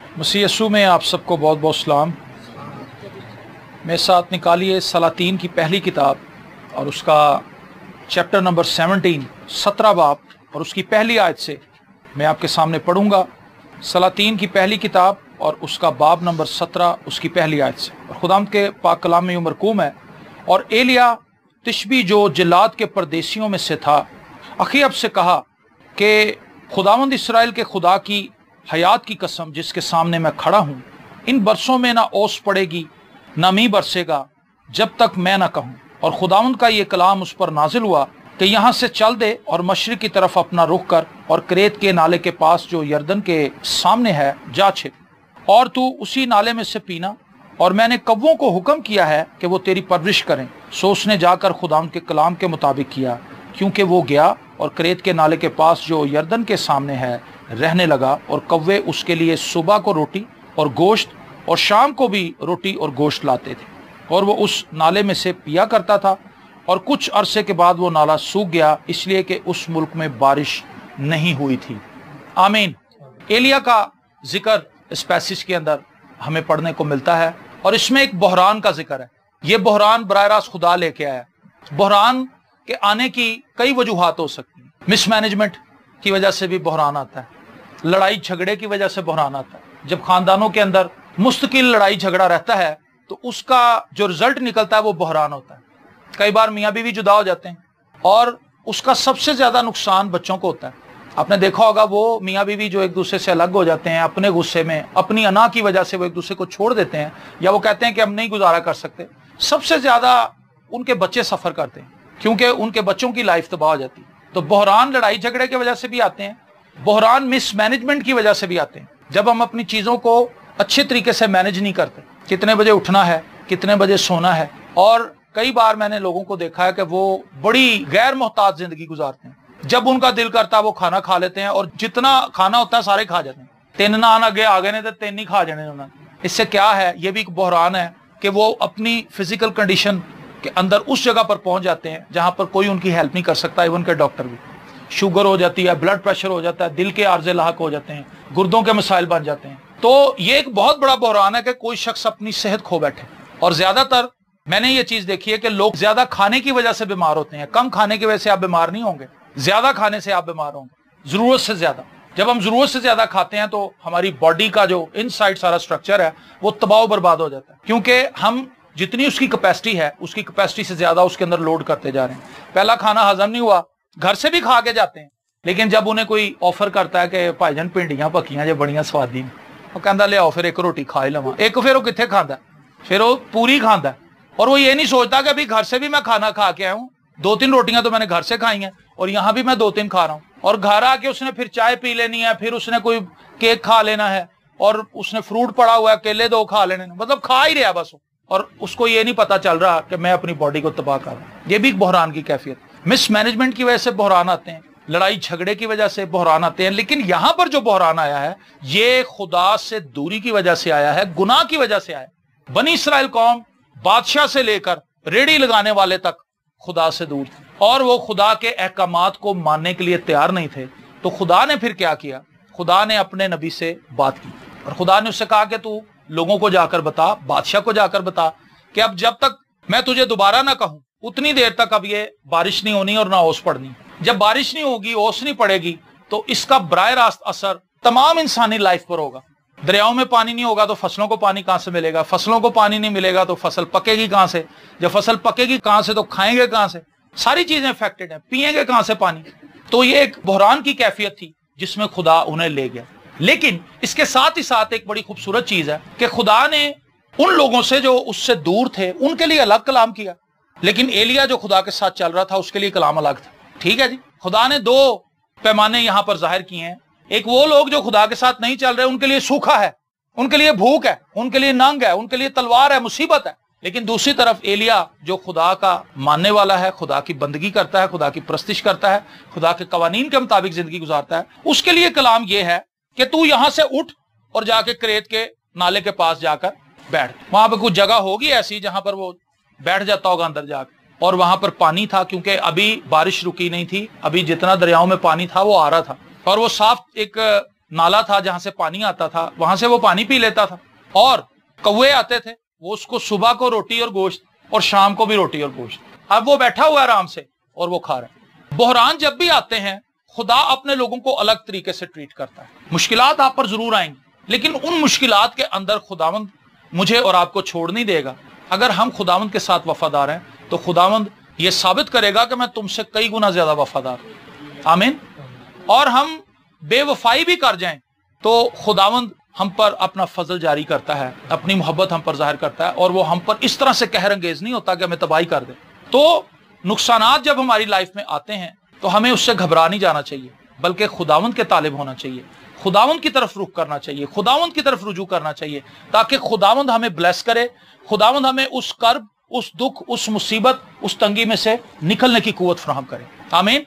मसीह यस्सू में आप सबको बहुत बहुत सलाम। मेरे साथ निकालिए सलातीन की पहली किताब और उसका चैप्टर नंबर 17 बाब और उसकी पहली आयत से मैं आपके सामने पढ़ूंगा। सलातीन की पहली किताब और उसका बाब नंबर 17 उसकी पहली आयत से। और खुदावंद के पाक कलाम में यूं मरकूम है, और एलिया तिशबी जो जिलाद के परदेसियों में से था अखीब से कहा कि खुदावंद इसराइल के खुदा की हयात की कसम जिसके सामने मैं खड़ा हूँ, इन बरसों में ना ओस पड़ेगी ना मी बरसेगा जब तक मैं ना कहूँ। और खुदावंद का ये कलाम उस पर नाजिल हुआ कि यहाँ से चल दे और मशरिक की तरफ अपना रुख कर और क्रेत के नाले के पास जो यरदन के सामने है जा छिप, और तू उसी नाले में से पीना। और मैंने कव्वों को हुक्म किया है कि वो तेरी परवरिश करें। सो उसने जाकर खुदावंद के कलाम के मुताबिक किया, क्योंकि वो गया और क्रेत के नाले के पास जो यरदन के सामने है रहने लगा। और कव्वे उसके लिए सुबह को रोटी और गोश्त और शाम को भी रोटी और गोश्त लाते थे, और वो उस नाले में से पिया करता था। और कुछ अरसे के बाद वो नाला सूख गया, इसलिए कि उस मुल्क में बारिश नहीं हुई थी। आमीन। एलिया का जिक्र इस पैसेज के अंदर हमें पढ़ने को मिलता है, और इसमें एक बहरान का जिक्र है। ये बहरान बराह रास्त खुदा लेके आया। बहरान के आने की कई वजूहात हो सकती हैं। मिसमैनेजमेंट की वजह से भी बहरान आता है, लड़ाई झगड़े की वजह से बहरान आता है। जब खानदानों के अंदर मुस्तकिल लड़ाई झगड़ा रहता है तो उसका जो रिजल्ट निकलता है वो बहरान होता है। कई बार मियाँ बीवी जुदा हो जाते हैं और उसका सबसे ज्यादा नुकसान बच्चों को होता है। आपने देखा होगा वो मियाँ बीवी जो एक दूसरे से अलग हो जाते हैं अपने गुस्से में, अपनी अना की वजह से वो एक दूसरे को छोड़ देते हैं, या वो कहते हैं कि हम नहीं गुजारा कर सकते, सबसे ज्यादा उनके बच्चे सफर करते हैं, क्योंकि उनके बच्चों की लाइफ तबाह हो जाती है। तो बहरान लड़ाई झगड़े की वजह से भी आते हैं, बहरान मिसमैनेजमेंट की वजह से भी आते हैं। जब हम अपनी चीजों को अच्छे तरीके से मैनेज नहीं करते, कितने बजे उठना है, कितने बजे सोना है। और कई बार मैंने लोगों को देखा है कि वो बड़ी गैर मोहताज जिंदगी गुजारते हैं। जब उनका दिल करता है वो खाना खा लेते हैं, और जितना खाना होता है सारे खा जाते हैं। तीन नान आगे आ गए तो तीन ही खा जाने उन्होंने। इससे क्या है, ये भी एक बहरान है कि वो अपनी फिजिकल कंडीशन के अंदर उस जगह पर पहुंच जाते हैं जहां पर कोई उनकी हेल्प नहीं कर सकता, इवन के डॉक्टर भी। शुगर हो जाती है, ब्लड प्रेशर हो जाता है, दिल के आर्जे लाक हो जाते हैं, गुर्दों के मसाइल बन जाते हैं। तो ये एक बहुत बड़ा बहरान है कि कोई शख्स अपनी सेहत खो बैठे। और ज्यादातर मैंने ये चीज देखी है कि लोग ज्यादा खाने की वजह से बीमार होते हैं। कम खाने की वजह से आप बीमार नहीं होंगे, ज्यादा खाने से आप बीमार होंगे, जरूरत से ज्यादा। जब हम जरूरत से ज्यादा खाते हैं तो हमारी बॉडी का जो इनसाइड सारा स्ट्रक्चर है वो तबाह बर्बाद हो जाता है, क्योंकि हम जितनी उसकी कैपेसिटी है उसकी कैपेसिटी से ज्यादा उसके अंदर लोड करते जा रहे हैं। पहला खाना हजम नहीं हुआ, घर से भी खा के जाते हैं, लेकिन जब उन्हें कोई ऑफर करता है कि भाईजान भिंडियां पक्कियां जो बड़ियां स्वादी ने, वो कहता लियाओ फिर एक रोटी खा ही लवा। एक फिर वो कितने खाता, फिर वो पूरी खाता है। और वो ये नहीं सोचता कि अभी घर से भी मैं खाना खा के आया हूँ, 2-3 रोटियां तो मैंने घर से खाई हैं और यहाँ भी मैं 2-3 खा रहा हूँ। और घर आके उसने फिर चाय पी लेनी है, फिर उसने कोई केक खा लेना है, और उसने फ्रूट पड़ा हुआ है, केले 2 खा लेने, मतलब खा ही रहा बस। और उसको ये नहीं पता चल रहा कि मैं अपनी बॉडी को तबाह कर रहा हूं। ये भी बहरान की कैफियत। मिसमैनेजमेंट की वजह से बहरान आते हैं, लड़ाई झगड़े की वजह से बहरान आते हैं। लेकिन यहां पर जो बहरान आया है ये खुदा से दूरी की वजह से आया है, गुनाह की वजह से आया। बनी इसराइल कौम बादशाह से लेकर रेडी लगाने वाले तक खुदा से दूर थे, और वो खुदा के अहकामात को मानने के लिए तैयार नहीं थे। तो खुदा ने फिर क्या किया, खुदा ने अपने नबी से बात की, और खुदा ने उससे कहा कि तू लोगों को जाकर बता, बादशाह को जाकर बता कि अब जब तक मैं तुझे दोबारा ना कहूं उतनी देर तक अब ये बारिश नहीं होनी और ना ओस पड़नी। जब बारिश नहीं होगी, ओस नहीं पड़ेगी, तो इसका बराह रास्त असर तमाम इंसानी लाइफ पर होगा। दरियाओं में पानी नहीं होगा तो फसलों को पानी कहां से मिलेगा, फसलों को पानी नहीं मिलेगा तो फसल पकेगी कहां से, जब फसल पकेगी कहां से तो खाएंगे कहां से, सारी चीजें अफेक्टेड है, पिएंगे कहां से पानी। तो ये एक बहरान की कैफियत थी जिसमें खुदा उन्हें ले गया। लेकिन इसके साथ ही साथ एक बड़ी खूबसूरत चीज है कि खुदा ने उन लोगों से जो उससे दूर थे उनके लिए अलग कलाम किया, लेकिन एलिया जो खुदा के साथ चल रहा था उसके लिए कलाम अलग था। ठीक है जी, खुदा ने 2 पैमाने यहां पर जाहिर किए हैं। एक वो लोग जो खुदा के साथ नहीं चल रहे, उनके लिए सूखा है, उनके लिए भूख है, उनके लिए नंग है, उनके लिए तलवार है, मुसीबत है। लेकिन दूसरी तरफ एलिया जो खुदा का मानने वाला है, खुदा की बंदगी करता है, खुदा की प्रस्तिश करता है, खुदा के कवानीन के मुताबिक जिंदगी गुजारता है, उसके लिए कलाम यह है कि तू यहां से उठ और जाके क्रेत के नाले के पास जाकर बैठ। वहां पर कुछ जगह होगी ऐसी जहां पर वो बैठ जाता होगा अंदर जाकर, और वहां पर पानी था, क्योंकि अभी बारिश रुकी नहीं थी, अभी जितना दरियाओं में पानी था वो आ रहा था, और वो साफ एक नाला था जहां से पानी आता था, वहां से वो पानी पी लेता था, और कौवे आते थे, वो उसको सुबह को रोटी और गोश्त और शाम को भी रोटी और गोश्त। अब वो बैठा हुआ है आराम से और वो खा रहा है। बहरान जब भी आते हैं, खुदा अपने लोगों को अलग तरीके से ट्रीट करता है। मुश्किलात आप पर जरूर आएंगी, लेकिन उन मुश्किलात के अंदर खुदावंद मुझे और आपको छोड़ नहीं देगा। अगर हम खुदावंद के साथ वफादार हैं तो खुदावंद ये साबित करेगा कि मैं तुमसे कई गुना ज्यादा वफादार हूं। आमीन। और हम बेवफाई भी कर जाएं तो खुदावंद हम पर अपना फजल जारी करता है, अपनी मोहब्बत हम पर जाहिर करता है, और वो हम पर इस तरह से कहर अंगेज नहीं होता कि हमें तबाही कर दे। तो नुकसानात जब हमारी लाइफ में आते हैं तो हमें उससे घबरा नहीं जाना चाहिए, बल्कि खुदावंद के तालिब होना चाहिए, खुदावंद की तरफ रुख करना चाहिए, खुदावंद की तरफ रुजू करना चाहिए, ताकि खुदावंद हमें ब्लेस करे, खुदावंद हमें उस कर्ब, उस दुख, उस मुसीबत, उस तंगी में से निकलने की कुव्वत फराहम करे। आमीन।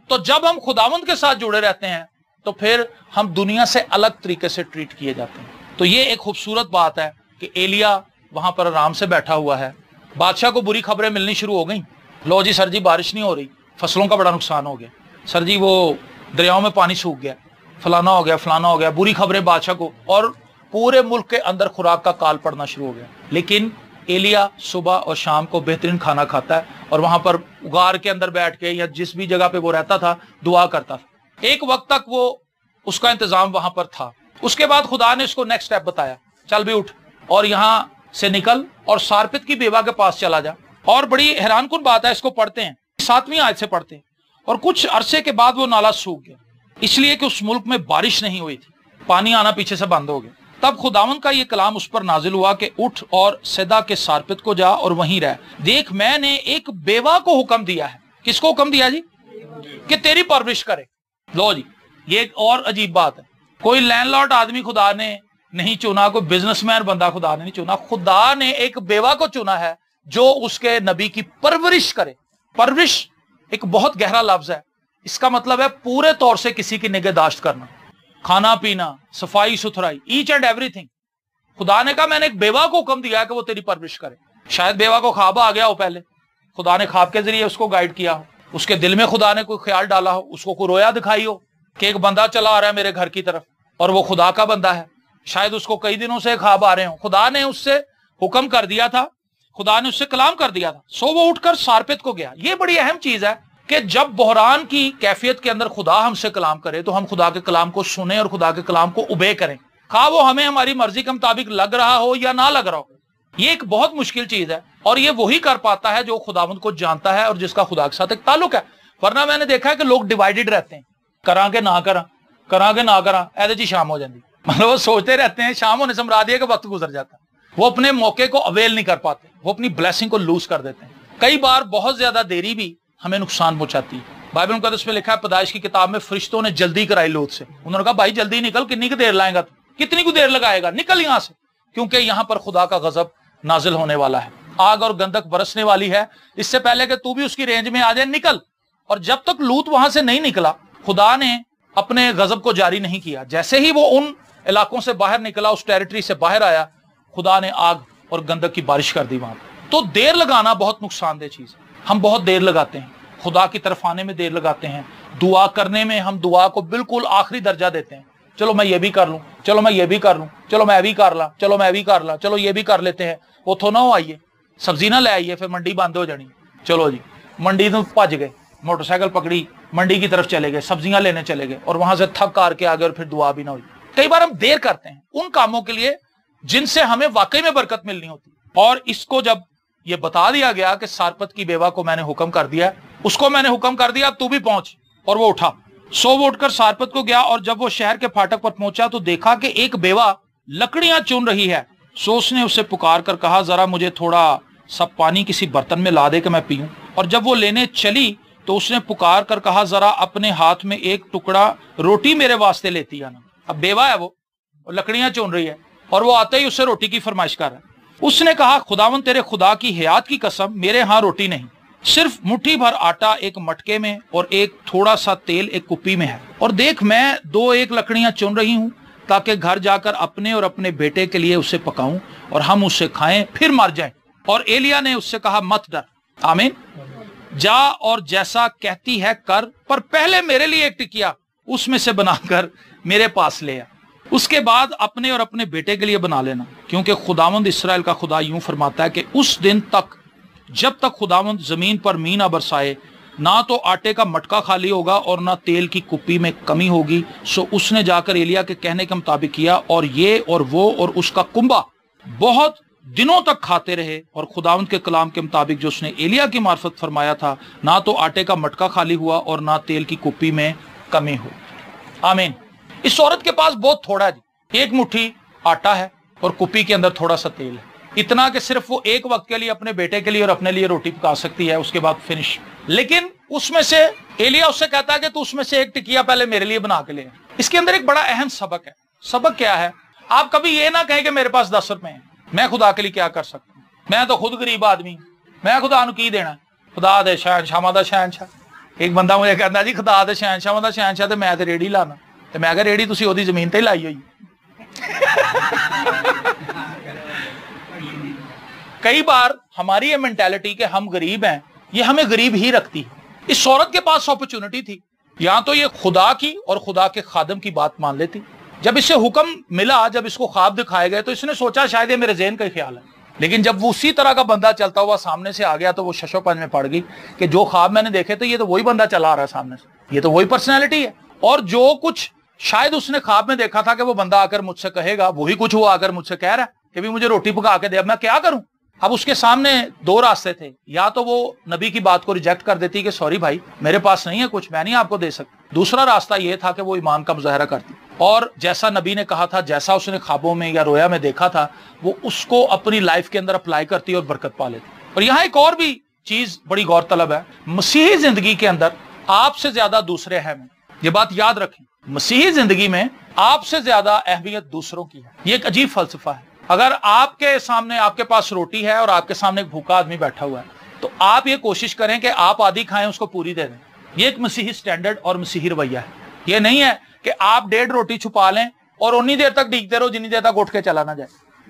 तो जब हम खुदावंद के साथ जुड़े रहते हैं तो फिर हम दुनिया से अलग तरीके से ट्रीट किए जाते हैं। तो ये एक खूबसूरत बात है कि एलिया वहां पर आराम से बैठा हुआ है। बादशाह को बुरी खबरें मिलनी शुरू हो गई। लो जी सर जी, बारिश नहीं हो रही, फसलों का बड़ा नुकसान हो गया, सर जी वो दरियाओं में पानी सूख गया, फलाना हो गया, फलाना हो गया, बुरी खबरें बादशाह को, और पूरे मुल्क के अंदर खुराक का काल पड़ना शुरू हो गया। लेकिन एलिया सुबह और शाम को बेहतरीन खाना खाता है और वहां पर उगार के अंदर बैठ के या जिस भी जगह पे वो रहता था दुआ करता था। एक वक्त तक वो उसका इंतजाम वहां पर था। उसके बाद खुदा ने उसको नेक्स्ट स्टेप बताया, चल भी उठ और यहां से निकल और सारपित की बेवा के पास चला जा। और बड़ी हैरानकुन बात है, इसको पढ़ते हैं 7वीं आयत से पढ़ते हैं। और कुछ अरसे के बाद वो नाला सूख गया, इसलिए कि उस मुल्क में बारिश नहीं हुई थी, पानी आना पीछे से बंद हो गया। तब खुदावन का ये कलाम उस पर नाजिल हुआ कि उठ और सैदा के सारपित को जा और वहीं रह। देख, मैंने एक बेवा को हुक्म दिया है। किसको हुक्म दिया जी? कि तेरी परवरिश करे। लो जी, ये एक और अजीब बात है। कोई लैंडलॉर्ड आदमी खुदा ने नहीं चुना, कोई बिजनेसमैन बंदा खुदा ने नहीं चुना, खुदा ने एक बेवा को चुना है जो उसके नबी की परवरिश करे। परवरिश एक बहुत गहरा लफ्ज है। इसका मतलब है पूरे तौर से किसी की निगहदाश्त करना, खाना पीना, सफाई सुथराई, ईच एंड एवरीथिंग। खुदा ने कहा मैंने एक बेवा को हुक्म दिया है कि वो तेरी परवरिश करे। शायद बेवा को ख्वाब आ गया हो, पहले खुदा ने ख्वाब के जरिए उसको गाइड किया हो, उसके दिल में खुदा ने कोई ख्याल डाला हो, उसको कोई रोया दिखाई हो कि एक बंदा चला आ रहा है मेरे घर की तरफ और वो खुदा का बंदा है। शायद उसको कई दिनों से ख्वाब आ रहे हो। खुदा ने उससे हुक्म कर दिया था, खुदा ने उससे कलाम कर दिया था। सो वो उठकर सारपित को गया। ये बड़ी अहम चीज है कि जब बहरान की कैफियत के अंदर खुदा हमसे कलाम करे तो हम खुदा के कलाम को सुने और खुदा के कलाम को उबे करें, खा वो हमें हमारी मर्जी के मुताबिक लग रहा हो या ना लग रहा हो। ये एक बहुत मुश्किल चीज है और ये वही कर पाता है जो खुदावंद को जानता है और जिसका खुदा के साथ एक ताल्लुक है। वरना मैंने देखा है कि लोग डिवाइडेड रहते हैं, करा के ना करा, करा के ना करा, ऐसे जी शाम हो जाती। मतलब वो सोचते रहते हैं, शाम होने से मुराद ये कि वक्त गुजर जाता है। वो अपने मौके को अवेल नहीं कर पाते, वो अपनी ब्लेसिंग को लूज कर देते हैं। कई बार बहुत ज्यादा देरी भी हमें नुकसान पहुंचाती है। बाइबल मुकद्दस में लिखा है, पैदाइश की किताब में, फरिश्तों ने जल्दी कराई लूत से। उन्होंने कहा भाई जल्दी निकल, कितनी की देर लाएगा, कितनी को देर लगाएगा, निकल यहां से, क्योंकि यहां पर खुदा का गजब नाजिल होने वाला है, आग और गंधक बरसने वाली है। इससे पहले कि तू भी उसकी रेंज में आ जाए, निकल। और जब तक लूत वहां से नहीं निकला, खुदा ने अपने गजब को जारी नहीं किया। जैसे ही वो उन इलाकों से बाहर निकला, उस टेरिटरी से बाहर आया, खुदा ने आग और गंधक की बारिश कर दी वहां पर। तो देर लगाना बहुत नुकसानदेह चीज है। हम बहुत देर लगाते हैं, खुदा की तरफ आने में देर लगाते हैं, दुआ करने में हम दुआ को बिल्कुल आखिरी दर्जा देते हैं। चलो मैं ये भी कर लूं, चलो मैं ये भी कर लूं, चलो मैं भी कर ला, चलो मैं भी कर ला, चलो ये भी कर लेते हैं। वो थो ना हो आइए, सब्जी ना ले आइए, फिर मंडी बंद हो जानी। चलो जी, मंडी तो भज गए, मोटरसाइकिल पकड़ी, मंडी की तरफ चले गए, सब्जियां लेने चले गए और वहां से थक कार के आ गए और फिर दुआ भी ना हुई। कई बार हम देर करते हैं उन कामों के लिए जिनसे हमें वाकई में बरकत मिलनी होती। और इसको जब ये बता दिया गया कि सारपत की बेवा को मैंने हुक्म कर दिया, उसको मैंने हुक्म कर दिया, अब तू भी पहुंच, और वो उठा। सो वो उठकर सारपत को गया और जब वो शहर के फाटक पर पहुंचा तो देखा कि एक बेवा लकड़ियां चुन रही है। सो उसने उसे पुकार कर कहा, जरा मुझे थोड़ा सा पानी किसी बर्तन में ला दे कि मैं पीऊं। और जब वो लेने चली तो उसने पुकार कर कहा, जरा अपने हाथ में एक टुकड़ा रोटी मेरे वास्ते लेती आना। अब बेवा है वो लकड़ियां चुन रही है और वो आते ही उससे रोटी की फरमाइश कर रहा है। उसने कहा, खुदावन तेरे खुदा की हयात की कसम, मेरे यहाँ रोटी नहीं, सिर्फ मुट्ठी भर आटा एक मटके में और एक थोड़ा सा तेल एक कुप्पी में है। और देख, मैं 2-1 लकड़ियां चुन रही हूं ताकि घर जाकर अपने और अपने बेटे के लिए उसे पकाऊं और हम उसे खाएं फिर मर जाएं। और एलिया ने उससे कहा, मत डर, आमीन, जा और जैसा कहती है कर, पर पहले मेरे लिए एक टिकिया उसमें से बनाकर मेरे पास ले आ, उसके बाद अपने और अपने बेटे के लिए बना लेना, क्योंकि खुदावंद इसराइल का खुदा यूं फरमाता है कि उस दिन तक जब तक खुदावंद जमीन पर मींह ना बरसाए, ना तो आटे का मटका खाली होगा और ना तेल की कुप्पी में कमी होगी। सो उसने जाकर एलिया के कहने के मुताबिक किया, और ये और वो और उसका कुंबा बहुत दिनों तक खाते रहे। और खुदावंद के कलाम के मुताबिक जो उसने एलिया की मार्फत फरमाया था, ना तो आटे का मटका खाली हुआ और ना तेल की कुप्पी में कमी हो। आमीन। इस औरत के पास बहुत थोड़ा जी, एक मुट्ठी आटा है और कुप्पी के अंदर थोड़ा सा तेल है, इतना कि सिर्फ वो एक वक्त के लिए अपने बेटे के लिए और अपने लिए रोटी पका सकती है, उसके बाद फिनिश। लेकिन उसमें से एलिया उससे कहता है कि तू उसमें से एक टिकिया पहले मेरे लिए बना के ले। इसके अंदर एक बड़ा अहम सबक है। सबक क्या है? आप कभी ये ना कहें कि मेरे पास 10 रुपए हैं, मैं खुदा के लिए क्या कर सकता हूं, मैं तो खुद गरीब आदमी, मैं खुदा नु की देना, खुदा दे शहनशाह दा शहनशाह। एक बंदा मुझे कहता जी खुदा दे शहनशाह दा शहनशाह ते मैं ते रेड़ी लाना, ते मैं कहा रेड़ी तुसी ओदी जमीन ते लाई हुई। कई बार हमारी ये मेंटालिटी कि हम गरीब हैं, ये हमें गरीब ही रखती है। इस औरत के पास अपॉर्चुनिटी थी, या तो ये खुदा की और खुदा के खादम की बात मान लेती। जब इसे हुक्म मिला, जब इसको ख्वाब दिखाए गए, तो इसने सोचा शायद ये मेरे ज़हन का ख्याल है। लेकिन जब वो उसी तरह का बंदा चलता हुआ सामने से आ गया, तो वो शशोपंज में पड़ गई कि जो ख्वाब मैंने देखे थे, ये तो वही बंदा चला आ रहा है सामने से, ये तो वही पर्सनैलिटी है। और जो कुछ शायद उसने ख्वाब में देखा था कि वो बंदा आकर मुझसे कहेगा, वही कुछ वो आकर मुझसे कह रहा है कि भी मुझे रोटी पका के दे, अब मैं क्या करूं। अब उसके सामने दो रास्ते थे, या तो वो नबी की बात को रिजेक्ट कर देती कि सॉरी भाई मेरे पास नहीं है कुछ, मैं नहीं आपको दे सकता। दूसरा रास्ता ये था कि वो ईमान का मुजाहरा करती और जैसा नबी ने कहा था, जैसा उसने ख्वाबों में या रोया में देखा था, वो उसको अपनी लाइफ के अंदर अप्लाई करती और बरकत पा लेती। और यहाँ एक और भी चीज बड़ी गौरतलब है, मसीही जिंदगी के अंदर आपसे ज्यादा दूसरे अहम हैं। ये बात याद रखें, मसीही जिंदगी में आपसे ज्यादा अहमियत दूसरों की है। ये एक अजीब फलसफा है। अगर आपके सामने, आपके पास रोटी है और आपके सामने एक भूखा आदमी बैठा हुआ है, तो आप ये कोशिश करें कि आप आधी खाएं, उसको पूरी दे दें। ये एक मसीही स्टैंडर्ड और मसीही रवैया है। ये नहीं है कि आप 1.5 रोटी छुपा लें और उन्नी देर तक डीकते रहो जितनी देर तक उठ के चला ना जाए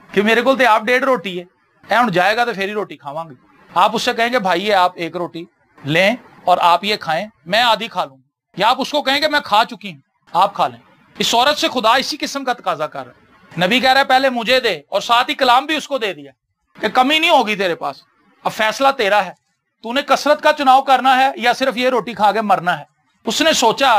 कि मेरे को तो आप 1.5 रोटी है, हूं जाएगा तो फिर ही रोटी खावांगे। आप उससे कहेंगे भाई ये आप 1 रोटी लें और आप ये खाएं, मैं आधी खा लूंगी, या आप उसको कहेंगे मैं खा चुकी हूं, आप खा लें। इस औरत से खुदा इसी किस्म का तकाजा कर रहा है। नबी कह रहा है पहले मुझे दे, और साथ ही कलाम भी उसको दे दिया कि कमी नहीं होगी तेरे पास, अब फैसला तेरा है, तूने कसरत का चुनाव करना है या सिर्फ ये रोटी खा के मरना है। उसने सोचा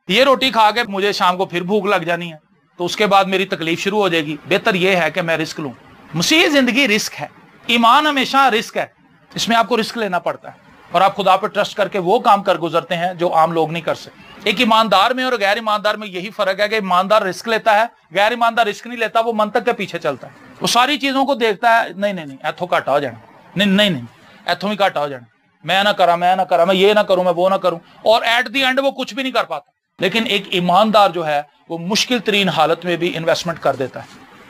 ये रोटी खा के मुझे शाम को फिर भूख लग जानी है, तो उसके बाद मेरी तकलीफ शुरू हो जाएगी, बेहतर यह है कि मैं रिस्क लूं। मसीही जिंदगी रिस्क है, ईमान हमेशा रिस्क है, इसमें आपको रिस्क लेना पड़ता है और आप खुदा पर ट्रस्ट करके वो काम कर गुजरते हैं जो आम लोग नहीं कर सकते। एक ईमानदार में और गैर ईमानदार में यही फर्क है कि ईमानदार रिस्क लेता है, गैर ईमानदार रिस्क नहीं लेता, वो मंतक के पीछे चलता है। वो सारी चीजों को देखता है, नहीं नहीं नहीं इथों घाटा हो जाना, नहीं नहीं नहीं इथों ही घाटा हो जाना, मैं ना करा, मैं ना करा, मैं ये ना करूं, मैं वो ना करूं, और एट दी एंड वो कुछ भी नहीं कर पाता। लेकिन एक ईमानदार जो है वो मुश्किल तरीन हालत में भी इन्वेस्टमेंट कर देता है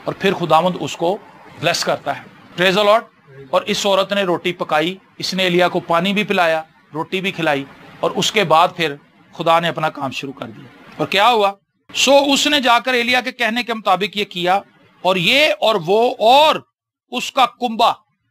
और फिर खुदावंद उसको ब्लेस करता है। Praise the Lord. और इस औरत ने रोटी पकाई, इसने एलिया को पानी भी पिलाया, रोटी भी खिलाई, और उसके बाद फिर खुदा ने अपना काम शुरू कर दिया। और क्या हुआ? सो उसने जाकर एलिया के कहने के मुताबिक ये किया, और ये और वो और उसका कुंबा,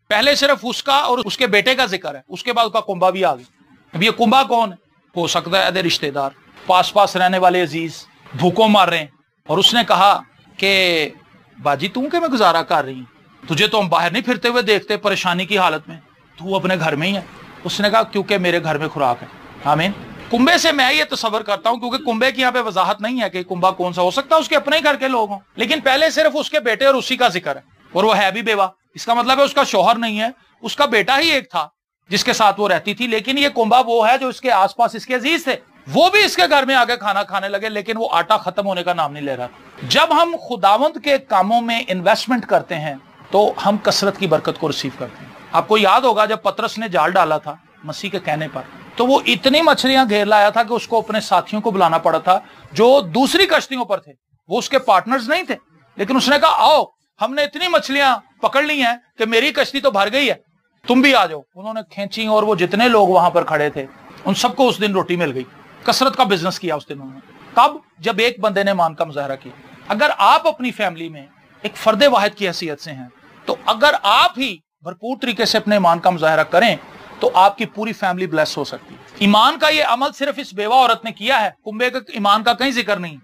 पहले सिर्फ उसका और उसके बेटे का जिक्र है, उसके बाद उसका कुंबा भी आ गया। अब ये कुंबा कौन है? हो सकता है रिश्तेदार, पास पास रहने वाले अजीज भूखों मार रहे हैं, और उसने कहा कि बाजी तू के मैं गुजारा कर रही हूँ, तुझे तो हम बाहर नहीं फिरते हुए देखते परेशानी की हालत में, तू अपने घर में ही है। उसने कहा क्योंकि मेरे घर में खुराक है। आमीन। कुंबे से मैं ये तसव्वुर करता हूं, क्योंकि कुंबे की यहाँ पे वजाहत नहीं है कि कुंबा कौन सा, हो सकता है उसके अपने ही घर के लोग हों, लेकिन पहले सिर्फ उसके बेटे और उसी का जिक्र है, और वो है भी बेवा। इसका मतलब है उसका शौहर नहीं है, उसका बेटा ही एक था जिसके साथ वो रहती थी। लेकिन ये कुंबा वो है जो इसके आसपास इसके अजीज थे, वो भी इसके घर में आके खाना खाने लगे, लेकिन वो आटा खत्म होने का नाम नहीं ले रहा था। जब हम खुदावंद के कामों में इन्वेस्टमेंट करते हैं तो हम कसरत की बरकत को रिसीव करते हैं। आपको याद होगा जब पतरस ने जाल डाला था मसीह के कहने पर, तो वो इतनी मछलियां घेर लाया था कि उसको अपने साथियों को बुलाना पड़ा था जो दूसरी कश्तियों पर थे, वो उसके पार्टनर्स नहीं थे। लेकिन उसने कहा आओ, हमने इतनी मछलियां पकड़ ली हैं कि मेरी कश्ती तो भर गई है, तुम भी आ जाओ। उन्होंने खींची और वो जितने लोग वहां पर खड़े थे उन सबको उस दिन रोटी मिल गई। कसरत का बिजनेस किया उस दिन उन्होंने। कब? जब एक बंदे ने ईमान का मुजाहरा किया। अगर आप अपनी फैमिली में एक फर्दे वाहिद की हैसियत से हैं, तो अगर आप ही भरपूर तरीके से अपने ईमान का मुजाहरा करें तो आपकी पूरी फैमिली ब्लेस हो सकती है। ईमान का ये अमल सिर्फ इस बेवा औरत ने किया है, कुंबे के ईमान का कहीं जिक्र नहीं।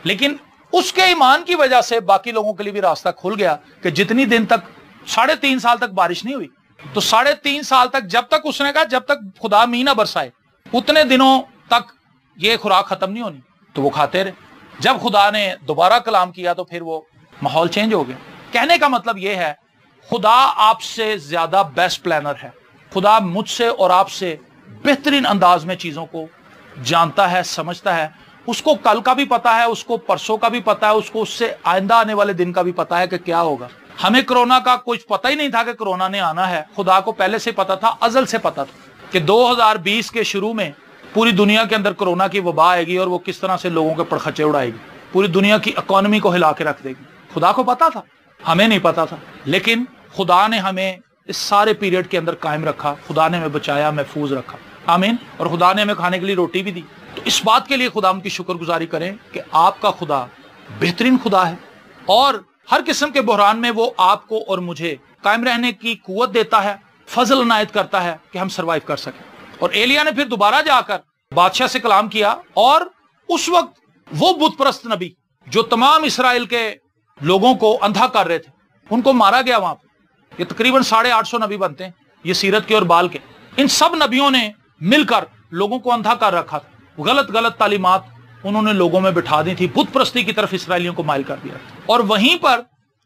لیکن اس کے ایمان کی وجہ سے باقی لوگوں کے لیے بھی راستہ کھل گیا کہ جتنی دن تک 3.5 سال تک بارش نہیں ہوئی، تو 3.5 سال تک جب تک اس نے کہا جب تک خدا مینا برسائے اتنے دنوں تک یہ خوراک ختم نہیں ہونی، تو وہ کھاتے رہے۔ جب خدا نے دوبارہ کلام کیا تو پھر وہ ماحول چینج ہو گیا۔ کہنے کا مطلب یہ ہے خدا آپ سے زیادہ بیسٹ پلانر ہے، خدا مجھ سے اور آپ سے بہترین انداز میں چیزوں کو جانتا ہے، سمجھتا ہے۔ اس کو کل کا بھی پتا ہے، اس کو پرسوں کا بھی پتا ہے، اس کو اس سے آئندہ آنے والے دن کا بھی پتا ہے کہ کیا ہوگا۔ ہمیں کرونا کا کچھ پتہ ہی نہیں تھا کہ کرونا نے آنا ہے، خدا کو پہلے سے پتا تھا، ازل سے پتا تھا کہ 2020 کے شروع میں پوری دنیا کے اندر کرونا کی وبا آئے گی اور وہ کس طرح سے لوگوں کے پڑخچے اڑائے گی، پوری دنیا کی اکانومی کو ہلا کے رکھ دے گی۔ خدا کو پتا تھا، ہمیں نہیں پتا تھا، لیکن خدا نے ہمیں اس سارے پیریڈ کے اندر قائم رکھا، خدا نے ہمیں بچایا، محفوظ رکھا، آمین۔ اور خدا نے ہمیں کھانے کے لیے روٹی بھی دی۔ تو اس بات کے لیے خدا ان کی شکر گزاری کریں کہ آپ کا خدا بہترین خدا ہے، اور ہر قسم کے بحران میں وہ آپ کو اور مجھے قائم رہنے کی قوت دیتا ہے، فضل عنایت کرتا ہے کہ ہم سروائیو کر سکیں۔ اور ایلیا نے پھر دوبارہ جا کر بادشاہ سے کلام کیا، اور اس وقت وہ بت پرست نبی جو تمام اسرائیل کے لوگوں کو اندھا کر رہے تھے ان کو مارا گیا وہاں پہ۔ یہ تقریباً 850 نبی بنتے ہیں، یہ سیرت کے اور بال کے۔ ان سب نبیوں نے مل کر لوگوں کو اندھا کر رکھا تھا، غلط تعلیمات انہوں نے لوگوں میں بٹھا دی تھی، بت پرستی کی طرف اسرائیلیوں کو مائل کر دیا، اور وہیں پر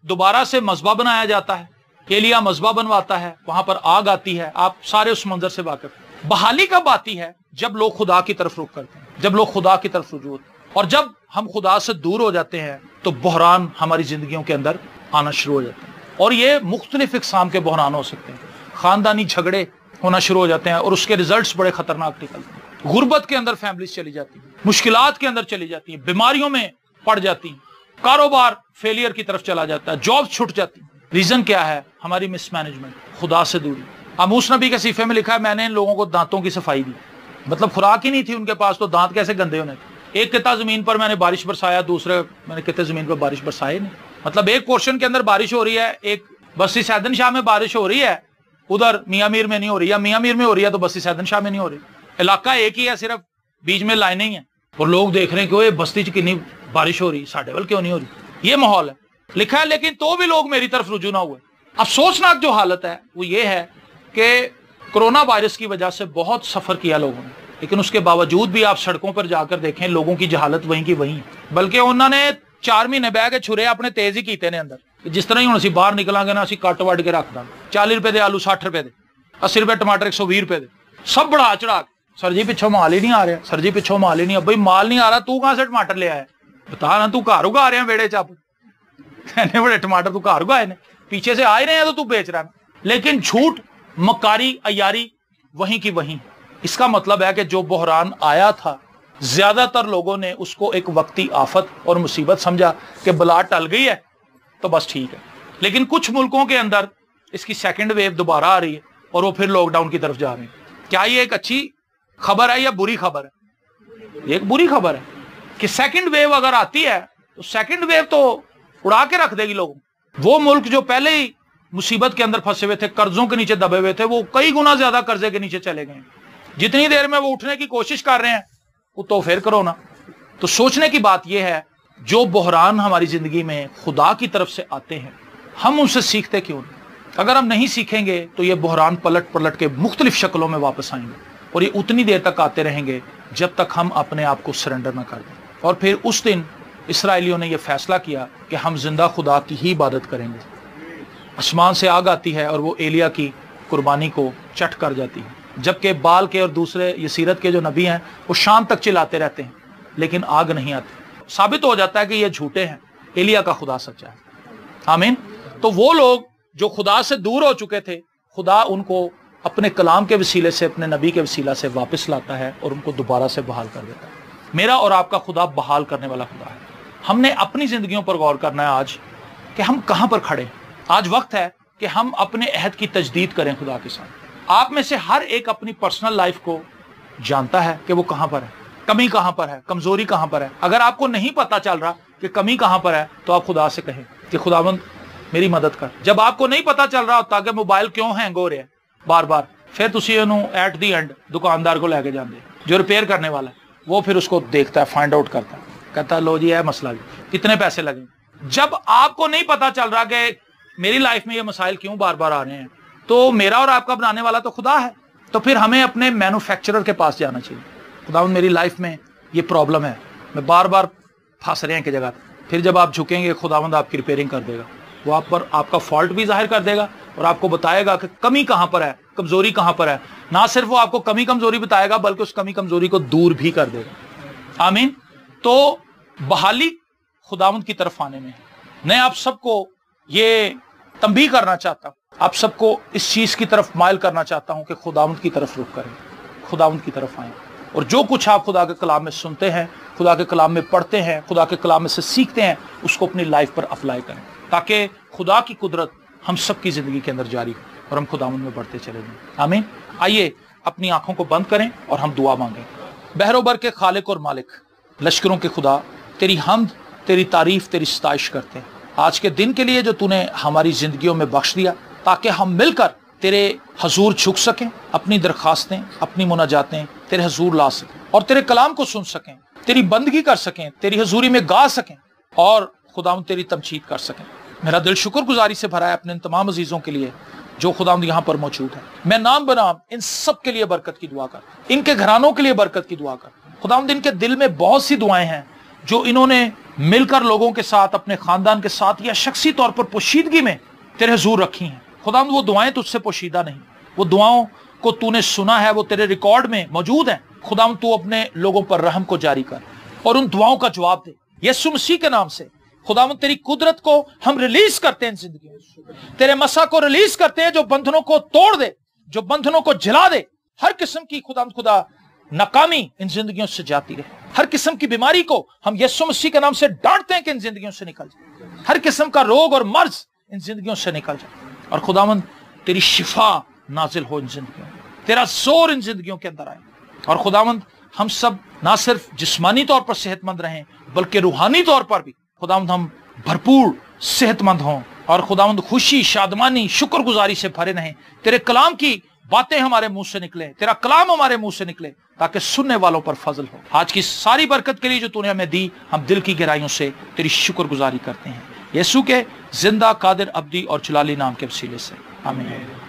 دوبارہ سے مذبح بنایا جاتا ہے۔ ایلیا مذبح بنواتا ہے، وہاں پر آگ آتی ہے، آپ سارے اس منظر سے واقف ہیں۔ بحالی کب آتی ہے؟ جب لوگ خدا کی طرف رخ کرتے ہیں، جب لوگ خدا کی طرف رجوع ہوتے ہیں، اور جب ہم خدا سے دور ہو جاتے ہیں تو بحران ہماری زندگیوں کے اندر آنا شروع ہو جاتے ہیں، اور یہ مختلف اقسام کے بحران ہو سکتے ہیں۔ خاندانی جھگڑے ہونا شروع ہو جاتے ہیں اور اس کے ریزلٹس بڑے خطرناک نکلتے ہیں۔ غربت کے اندر فیملیز چلی جاتی ہیں، مشکلات کے اندر چلی جاتی ہیں، بیماریوں میں پڑ جاتی ہیں، کاروبار فیلئر کی طرف چلا جاتا ہے، جاب چھٹ جاتی ہیں۔ ریزن کیا ہے؟ ہماری مس مینجمنٹ، خدا سے دوری۔ آموس نبی کے صحیفے میں لکھا ہے میں نے ان لوگوں کو دانتوں کی صفائی دی، مطلب خوراک ہی نہیں تھی ان کے پاس تو دانت کیسے گندے ہونے تھے۔ ایک قطعہ زمین پر میں نے بارش برسایا، دوسرے میں نے قطعے زمین پر بارش برسائے نہیں، مطلب ایک پورشن کے اندر بارش ہو رہی ہے، ایک بستی سیدن شاہ میں بارش ہو رہی ہے، ادھر میاں میر میں نہیں ہو رہی، یا میاں میر میں ہو رہی ہے تو بستی سیدن شاہ میں نہیں ہو رہی۔ علاقہ ایک ہی ہے، صرف بیچ میں لائنیں ہی ہیں، اور لوگ دیکھ رہے ہیں کہ وہ بستی چ کتنی بارش ہو رہی، ساڈے ول کیوں نہیں ہو رہی۔ یہ ماحول ہے، لکھا ہے لیکن تو بھی لوگ میری طرف رجوع نہ ہوئے۔ افسوسناک جو حالت ہے وہ یہ ہے کہ کرونا وائرس کی وجہ سے بہت سفر کیا لوگوں نے، لیکن اس کے باوجود بھی آپ سڑکوں پر جا کر دیکھیں لوگوں کی جہالت وہیں کی وہیں ہے، بلکہ انہوں نے 4 مہینے بہ کے چھرے اپنے تیز ہی کیتے نے اندر، جس طرح ہی ہوں اسی باہر نکلاں گے نا اسی کٹ وڈ کے رکھ داں، 40 روپے دے آلو 60 روپے دے، 80 روپے ٹماٹر 120 روپے دے، سب بڑھا چڑھا کے۔ سر جی پچھوں مال ہی نہیں آ رہا، سر جی پچھوں مال ہی نہیں، بھائی مال نہیں آ رہا تو کہاں سے ٹماٹر لے آیا؟ بتا نا، تو گھر اگا رہے ہیں ویڑے چپ، اتنے بڑے ٹماٹر تو گھر اگائے نے، پیچھے سے آ رہے ہیں تو بیچ رہا ہے۔ لیکن جھوٹ، مکاری، عیاری وہیں کی وہیں۔ اس کا مطلب ہے کہ جو بحران آیا تھا زیادہ تر لوگوں نے اس کو ایک وقتی آفت اور مصیبت سمجھا کہ بلا ٹل گئی ہے تو بس ٹھیک ہے، لیکن کچھ ملکوں کے اندر اس کی سیکنڈ ویو دوبارہ آ رہی ہے اور وہ پھر لاک ڈاؤن کی طرف جا رہے ہیں۔ کیا یہ ایک اچھی خبر ہے یا بری خبر ہے؟ یہ ایک بری خبر ہے کہ سیکنڈ ویو اگر آتی ہے تو سیکنڈ ویو تو اڑا کے رکھ دے گی لوگوں۔ وہ ملک جو پہلے ہی مصیبت کے اندر پھنسے ہوئے تھے، قرضوں کے نیچے دبے ہوئے تھے، وہ کئی گنا زیادہ قرضے کے نیچے چلے گئے۔ جتنی دیر میں وہ اٹھنے کی کوشش کر رہے ہیں وہ تو پھر کرونا۔ تو سوچنے کی بات یہ ہے جو بحران ہماری زندگی میں خدا کی طرف سے آتے ہیں ہم ان سے سیکھتے کیوں نہیں؟ اگر ہم نہیں سیکھیں گے تو یہ بحران پلٹ پلٹ کے مختلف شکلوں میں واپس آئیں گے، اور یہ اتنی دیر تک آتے رہیں گے جب تک ہم اپنے آپ کو سرنڈر نہ کر دیں۔ اور پھر اس دن اسرائیلیوں نے یہ فیصلہ کیا کہ ہم زندہ خدا کی ہی عبادت کریں گے۔ آسمان سے آگ آتی ہے اور وہ ایلیا کی قربانی کو چٹ کر جاتی ہے، جبکہ بال کے اور دوسرے یہ سیرت کے جو نبی ہیں وہ شام تک چلاتے رہتے ہیں لیکن آگ نہیں آتی۔ ثابت ہو جاتا ہے کہ یہ جھوٹے ہیں، ایلیا کا خدا سچا ہے، آمین۔ تو وہ لوگ جو خدا سے دور ہو چکے تھے، خدا ان کو اپنے کلام کے وسیلے سے، اپنے نبی کے وسیلہ سے واپس لاتا ہے اور ان کو دوبارہ سے بحال کر دیتا ہے۔ میرا اور آپ کا خدا بحال کرنے والا خدا ہے۔ ہم نے اپنی زندگیوں پر غور کرنا ہے آج کہ ہم کہاں پر کھڑے ہیں۔ آج وقت ہے کہ ہم اپنے عہد کی تجدید کریں خدا کے ساتھ۔ آپ میں سے ہر ایک اپنی پرسنل لائف کو جانتا ہے کہ وہ کہاں پر ہے، کمی کہاں پر ہے، کمزوری کہاں پر ہے۔ اگر آپ کو نہیں پتا چل رہا کہ کمی کہاں پر ہے تو آپ خدا سے کہیں کہ خداوند میری مدد کر۔ جب آپ کو نہیں پتا چل رہا ہوتا کہ موبائل کیوں ہینگ ہو رہا ہے بار بار، پھر تسی انہوں ایٹ دی اینڈ دکاندار کو لے کے جاندے جو ریپیئر کرنے والا ہے، وہ پھر اس کو دیکھتا ہے، فائنڈ آؤٹ کرتا ہے۔ کہتا لو جی ہے مسئلہ بھی اتنے پیسے لگیں. جب آپ کو نہیں پتا چل رہا کہ میری لائف میں یہ مسائل کیوں بار بار آ رہے ہیں, تو میرا اور آپ کا بنانے والا تو خدا ہے, تو پھر ہمیں اپنے مینوفیکچرر کے پاس جانا چاہیے. خداوند میری لائف میں یہ پرابلم ہے, میں بار بار پھنس رہے ہیں کہ جگہ. پھر جب آپ جھکیں گے خداوند آپ کی ریپیئرنگ کر دے گا, وہ آپ پر آپ کا فالٹ بھی ظاہر کر دے گا اور آپ کو بتائے گا کہ کمی کہاں پر ہے, کمزوری کہاں پر ہے. نہ صرف وہ آپ کو کمی کمزوری بتائے گا بلکہ اس کمی کمزوری کو دور بھی کر دے گا. آمین. تو بحالی خداوند کی طرف آنے میں. میں آپ سب کو یہ تنبیہ کرنا چاہتا ہوں, آپ سب کو اس چیز کی طرف مائل کرنا چاہتا ہوں کہ خداوند کی طرف رخ کریں, خداوند کی طرف آئیں, اور جو کچھ آپ خدا کے کلام میں سنتے ہیں, خدا کے کلام میں پڑھتے ہیں, خدا کے کلام میں سے سیکھتے ہیں, اس کو اپنی لائف پر اپلائی کریں تاکہ خدا کی قدرت ہم سب کی زندگی کے اندر جاری ہو اور ہم خداوند میں بڑھتے چلے جائیں. آمین. آئیے اپنی آنکھوں کو بند کریں اور ہم دعا مانگیں. بحر و بر کے خالق اور مالک, لشکروں کے خدا, تیری حمد, تیری تعریف, تیری ستائش کرتے ہیں آج کے دن کے لیے جو تو نے ہماری زندگیوں میں بخش دیا, تاکہ ہم مل کر تیرے حضور جھک سکیں, اپنی درخواستیں, اپنی مناجاتیں تیرے حضور لا سکیں اور تیرے کلام کو سن سکیں, تیری بندگی کر سکیں, تیری حضوری میں گا سکیں اور خداوند تیری تمجید کر سکیں. میرا دل شکر گزاری سے بھرا ہے اپنے ان تمام عزیزوں کے لیے جو خداوند یہاں پر موجود ہے. میں نام بنام ان سب کے لیے برکت کی دعا کر, ان کے گھرانوں کے لیے برکت کی دعا کر. خداوند ان کے دل میں بہت سی دعائیں ہیں جو انہوں نے مل کر لوگوں کے ساتھ, اپنے خاندان کے ساتھ یا شخصی طور پر پوشیدگی میں تیرے حضور رکھی ہیں. خداوند وہ دعائیں تجھ سے پوشیدہ نہیں, وہ دعاؤں کو تو نے سنا ہے, وہ تیرے ریکارڈ میں موجود ہیں. خداوند تو اپنے لوگوں پر رحم کو جاری کر اور ان دعاؤں کا جواب دے یسوع مسیح کے نام سے. خداوند تیری قدرت کو ہم ریلیز کرتے ہیں زندگی میں, تیرے مسا کو ریلیز کرتے ہیں جو بندھنوں کو توڑ دے, جو بندھنوں کو جلا دے. ہر قسم کی خدا ناکامی ان زندگیوں سے جاتی رہے, ہر قسم کی بیماری کو ہم یسوع مسیح کے نام سے ڈانٹتے ہیں کہ ان زندگیوں سے نکل جائے, ہر قسم کا روگ اور مرض ان زندگیوں سے نکل جائے. اور خداوند تیری شفا نازل ہو ان زندگیوں میں, تیرا زور ان زندگیوں کے اندر آئے. اور خداوند ہم سب نہ صرف جسمانی طور پر صحت مند رہیں بلکہ روحانی طور پر بھی خداوند ہم بھرپور صحت مند ہوں, اور خداوند خوشی, شادمانی, شکر گزاری سے بھرے رہیں. تیرے کلام کی باتیں ہمارے منہ سے نکلے, تیرا کلام ہمارے منہ سے نکلے, تاکہ سننے والوں پر فضل ہو. آج کی ساری برکت کے لیے جو تو نے ہمیں دی, ہم دل کی گہرائیوں سے تیری شکر گزاری کرتے ہیں یسوع کے زندہ, قادر, ابدی اور جلالی نام کے وسیلے سے. آمین.